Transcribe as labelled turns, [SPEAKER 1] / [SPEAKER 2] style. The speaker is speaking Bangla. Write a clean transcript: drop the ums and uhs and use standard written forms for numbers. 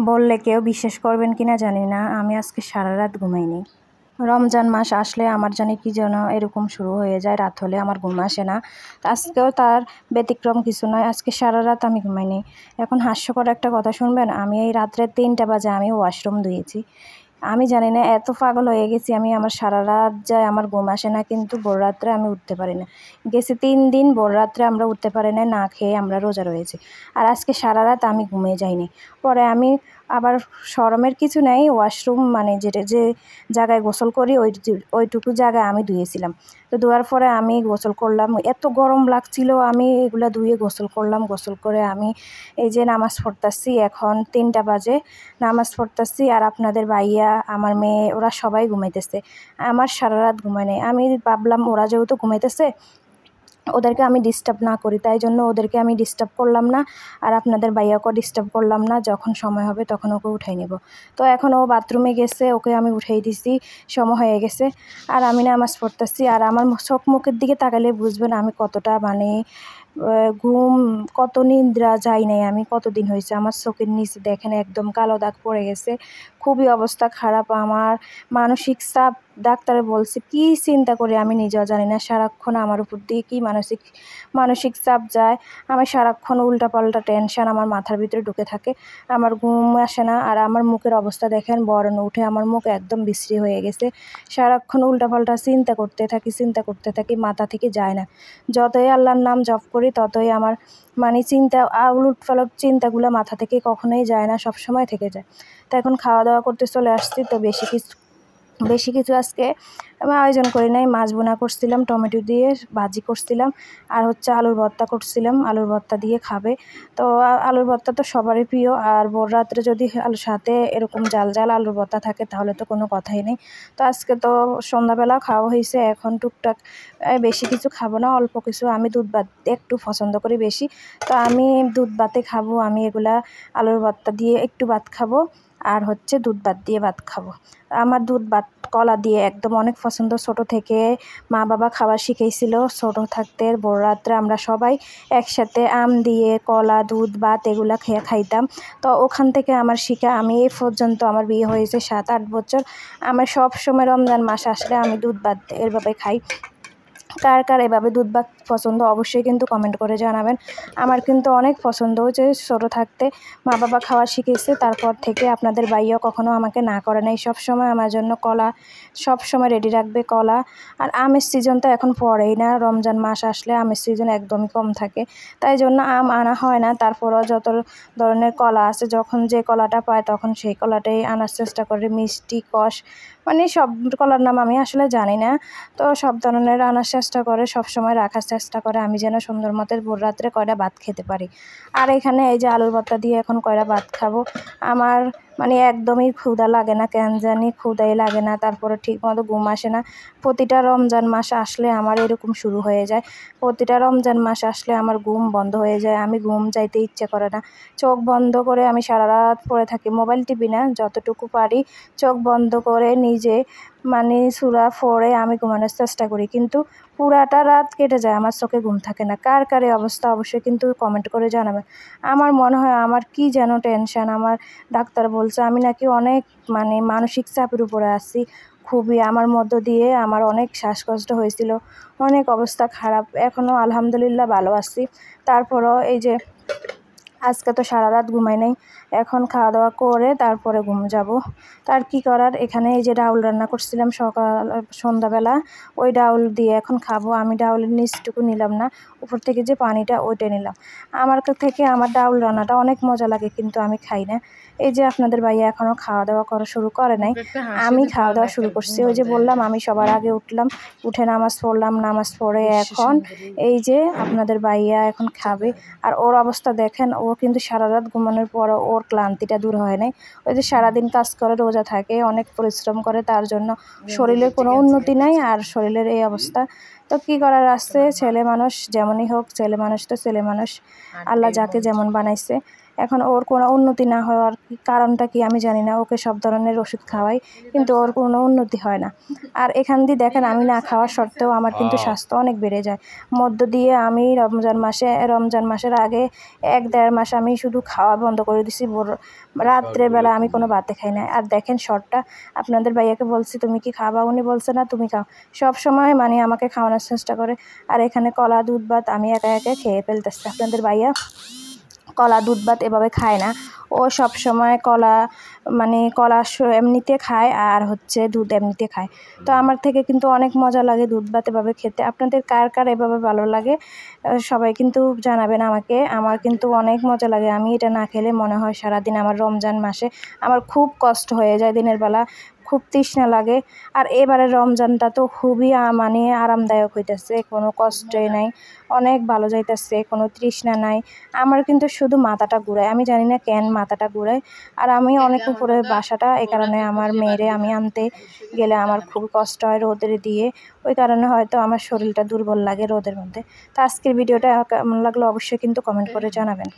[SPEAKER 1] বললে কেউ বিশ্বাস করবেন কিনা জানি না, আমি আজকে সারা রাত ঘুমাইনি। রমজান মাস আসলে আমার জানি কি যেন এরকম শুরু হয়ে যায়, রাত হলে আমার ঘুম আসে না। আজকেও তার ব্যতিক্রম কিছু নয়, আজকে সারা রাত আমি ঘুমাইনি। এখন হাস্যকর একটা কথা শুনবেন, আমি এই রাত্রে 3টা বাজে আমি ওয়াশরুম ধুয়েছি। আমি জানি না এত পাগল হয়ে গেছি আমি, আমার সারা রাত যায় আমার ঘুম আসে না, কিন্তু ভোর রাত্রে আমি উঠতে পারি না। গেছে 3 দিন ভোর রাত্রে আমরা উঠতে পারি না, না খেয়ে আমরা রোজা রয়েছি। আর আজকে সারা রাত আমি ঘুমিয়ে যাইনি। পরে আমি আবার শরমের কিছু নাই, ওয়াশরুম মানে যে জায়গায় গোসল করি ওইটুকু জায়গায় আমি ধুয়েছিলাম। তো ধোয়ার পরে আমি গোসল করলাম, এত গরম লাগছিল, আমি এগুলা ধুয়ে গোসল করলাম। গোসল করে আমি এই যে নামাজ পড়তাছি, এখন 3টা বাজে নামাজ পড়তাছি। আর আপনাদের ভাইয়া, আমার মেয়ে, ওরা সবাই ঘুমাইতেছে। আমার সারা রাত ঘুমায় নাই। আমি ভাবলাম ওরা যেহেতু ঘুমাইতেছে ওদেরকে আমি ডিস্টার্ব না করি, তাই জন্য ওদেরকে আমি ডিস্টার্ব করলাম না। আর আপনাদের ভাইয়াকেও ডিস্টার্ব করলাম না, যখন সময় হবে তখন ওকে উঠাই নেব। তো এখন ও বাথরুমে গেছে, ওকে আমি উঠাই দিছি, সময় হয়ে গেছে। আর আমি নামাজ পড়তেছি। আর আমার চোখ মুখের দিকে তাকালে বুঝবেন আমি কতটা মানে ঘুম, কত নিদ্রা যাই নাই আমি, কতদিন হয়েছে। আমার চোখের নিচে দেখেন একদম কালো দাগ পড়ে গেছে, খুবই অবস্থা খারাপ আমার। মানসিক চাপ, ডাক্তারে বলছে কি চিন্তা করে আমি নিজেও জানি না, সারাক্ষণ আমার উপর দিয়ে কি মানসিক চাপ যায়। আমি সারাক্ষণ উল্টাপাল্টা টেনশন আমার মাথার ভিতরে ঢুকে থাকে, আমার ঘুম আসে না। আর আমার মুখের অবস্থা দেখেন, বরণ উঠে আমার মুখ একদম বিশ্রী হয়ে গেছে। সারাক্ষণ উল্টাপাল্টা চিন্তা করতে থাকি, মাথা থেকে যায় না। যতই আল্লাহর নাম জপ করি ততই আমার মানে চিন্তা, উলটপালট চিন্তাগুলো মাথা থেকে কখনোই যায় না, সবসময় থেকে যায়। তো এখন খাওয়া দাওয়া করতে চলে আসছি। তো বেশি কিছু আজকে আমি আয়োজন করি নাই। মাছ বোনা করছিলাম, টমেটো দিয়ে ভাজি করছিলাম, আর হচ্ছে আলুর ভর্তা করছিলাম, আলুর ভর্তা দিয়ে খাবে। তো আলুর ভর্তা তো সবারই প্রিয়, আর ভোর রাত্রে যদি আলুর সাথে এরকম জাল জাল আলুর ভর্তা থাকে তাহলে তো কোনো কথাই নেই। তো আজকে তো সন্ধ্যাবেলা খাওয়া হয়েছে, এখন টুকটাক বেশি কিছু খাবো না, অল্প কিছু। আমি দুধ ভাত একটু পছন্দ করি বেশি, তো আমি দুধ ভাতে খাবো। আমি এগুলা আলুর ভর্তা দিয়ে একটু ভাত খাবো, আর হচ্ছে দুধ ভাত দিয়ে ভাত খাবো। আমার দুধ ভাত কলা দিয়ে একদম অনেক পছন্দ। ছোট থেকে মা বাবা খাবার শিখিয়েছিল, ছোট থাকতে ভোর রাত্রে আমরা সবাই একসাথে আম দিয়ে কলা, দুধ ভাত এগুলা খেয়ে খাইতাম। তো ওখান থেকে আমার শিখা, আমি এই পর্যন্ত আমার বিয়ে হয়েছে 7-8 বছর, আমার সব সময় রমজান মাস আসলে আমি দুধ ভাত এভাবে খাই। কার কার এভাবে দুধ ভাত পছন্দ অবশ্যই কিন্তু কমেন্ট করে জানাবেন। আমার কিন্তু অনেক পছন্দ, যে ছোটো থাকতে মা বাবা খাওয়া শিখেছে, তারপর থেকে আপনাদের ভাইয়াও কখনো আমাকে না করে নাই, সবসময় আমার জন্য কলা সবসময় রেডি রাখবে, কলা। আর আমের সিজন তো এখন পড়েই না, রমজান মাস আসলে আমের সিজন একদমই কম থাকে, তাই জন্য আম আনা হয় না। তারপরও যত ধরনের কলা আছে, যখন যে কলাটা পায় তখন সেই কলাটাই আনার চেষ্টা করে, মিষ্টি, কষ, মানে সব কলার নাম আমি আসলে জানি না। তো সব ধরনের আনার চেষ্টা করে, সবসময় রাখার চেষ্টা করে, আমি যেন সুন্দর মতো ভোর রাত্রে কয়টা ভাত খেতে পারি। আর এখানে এই যে আলুর ভর্তা দিয়ে এখন কয়টা ভাত খাবো। আমার মানে একদমই ক্ষুধা লাগে না, কেন জানি ক্ষুধাই লাগে না, তারপরে ঠিক মতো ঘুম আসে না। প্রতিটা রমজান মাস আসলে আমার এরকম শুরু হয়ে যায়, প্রতিটা রমজান মাস আসলে আমার ঘুম বন্ধ হয়ে যায়, আমি ঘুম যাইতে ইচ্ছে করে না। চোখ বন্ধ করে আমি সারা রাত পড়ে থাকি, মোবাইল টিপি না, যতটুকু পারি চোখ বন্ধ করে নিজে মানে সূরা পড়ে আমি ঘুমানোর চেষ্টা করি, কিন্তু পুরাটা রাত কেটে যায় আমার চোখে ঘুম থাকে না। কার কার এই অবস্থা অবশ্যই কিন্তু কমেন্ট করে জানাবেন। আমার মনে হয় আমার কি যেন টেনশন, আমার ডাক্তার বলছে আমি নাকি অনেক মানে মানসিক চাপের উপরে আছি খুবই। আমার মধ্য দিয়ে আমার অনেক শ্বাসকষ্ট হয়েছিল, অনেক অবস্থা খারাপ, এখনও আলহামদুলিল্লাহ ভালো আছি। তারপরও এই যে আজকে তো সারা রাত ঘুমাই নাই, এখন খাওয়া দাওয়া করে তারপরে ঘুম যাব। তার কি করার, এখানে এই যে ডাউল রান্না করছিলাম সন্ধ্যাবেলা, ওই ডাউল দিয়ে এখন খাবো। আমি ডাউলের নিচটুকু নিলাম না, উপর থেকে যে পানিটা ওইটা নিলাম। আমার থেকে আমার ডাউল রান্নাটা অনেক মজা লাগে, কিন্তু আমি খাই না। এই যে আপনাদের ভাইয়া এখনও খাওয়া দাওয়া করা শুরু করে নাই, আমি খাওয়া দাওয়া শুরু করছি। ওই যে বললাম আমি সবার আগে উঠলাম, উঠে নামাজ পড়লাম, নামাজ পড়ে এখন এই যে আপনাদের ভাইয়া এখন খাবে। আর ওর অবস্থা দেখেন, ও কিন্তু সারা রাত ঘুমানোর পরও ওর ক্লান্তিটা দূর হয় নাই। ওই যে সারাদিন কাজ করে, রোজা থাকে, অনেক পরিশ্রম করে, তার জন্য শরীরের কোনো উন্নতি নাই, আর শরীরের এই অবস্থা। তো কী করার আছে, ছেলে মানুষ যেমনই হোক, ছেলে মানুষ তো ছেলে মানুষ, আল্লাহ যাকে যেমন বানাইছে। এখন ওর কোনো উন্নতি না হওয়ার কারণটা কি আমি জানি না। ওকে সব ধরনের ওষুধ খাওয়াই কিন্তু ওর কোনো উন্নতি হয় না। আর এখান দিয়ে দেখেন আমি না খাওয়া সত্ত্বেও আমার কিন্তু স্বাস্থ্য অনেক বেড়ে যায়। মধ্য দিয়ে আমি রমজান মাসের আগে 1-1.5 মাস আমি শুধু খাওয়া বন্ধ করে দিছি। রাত্রেবেলা আমি কোনো ভাতে খাই না। আর দেখেন শর্টটা আপনাদের ভাইয়াকে বলছি তুমি কি খাবা, উনি বলছে না তুমি খাও। সব সময় মানে আমাকে খাওয়ানোর চেষ্টা করে। আর এখানে কলা দুধ ভাত আমি একা একা খেয়ে ফেলতেছি। আপনাদের ভাইয়া কলা দুধ ভাত এভাবে খায় না। ও সব সময় কলা এমনিতে খায় আর হচ্ছে দুধ এমনিতে খায়। তো আমার থেকে কিন্তু অনেক মজা লাগে দুধ ভাত এভাবে খেতে। আপনাদের কার কার এভাবে ভালো লাগে সবাই কিন্তু জানাবেন আমাকে। আমার কিন্তু অনেক মজা লাগে। আমি এটা না খেলে মনে হয় সারাদিন আমার রমজান মাসে আমার খুব কষ্ট হয়ে যায়। দিনের বেলা খুব তৃষ্ণা লাগে। আর এবারের রমজানটা তো খুবই মানে আরামদায়ক হইতেছে, কোনো কষ্টই নাই, অনেক ভালো যাইতেছে, কোনো তৃষ্ণা নাই। আমার কিন্তু শুধু মাথাটা ঘুরায়, আমি জানি না কেন মাথাটা ঘুরায়। আর আমি অনেক উপরে বাসাটা, এই কারণে আমার মেয়েরে আমি আনতে গেলে আমার খুব কষ্ট হয় রোদের দিয়ে। ওই কারণে হয়তো আমার শরীরটা দুর্বল লাগে রোদের মধ্যে। তো আজকের ভিডিওটা কেমন লাগলো অবশ্যই কিন্তু কমেন্ট করে জানাবেন।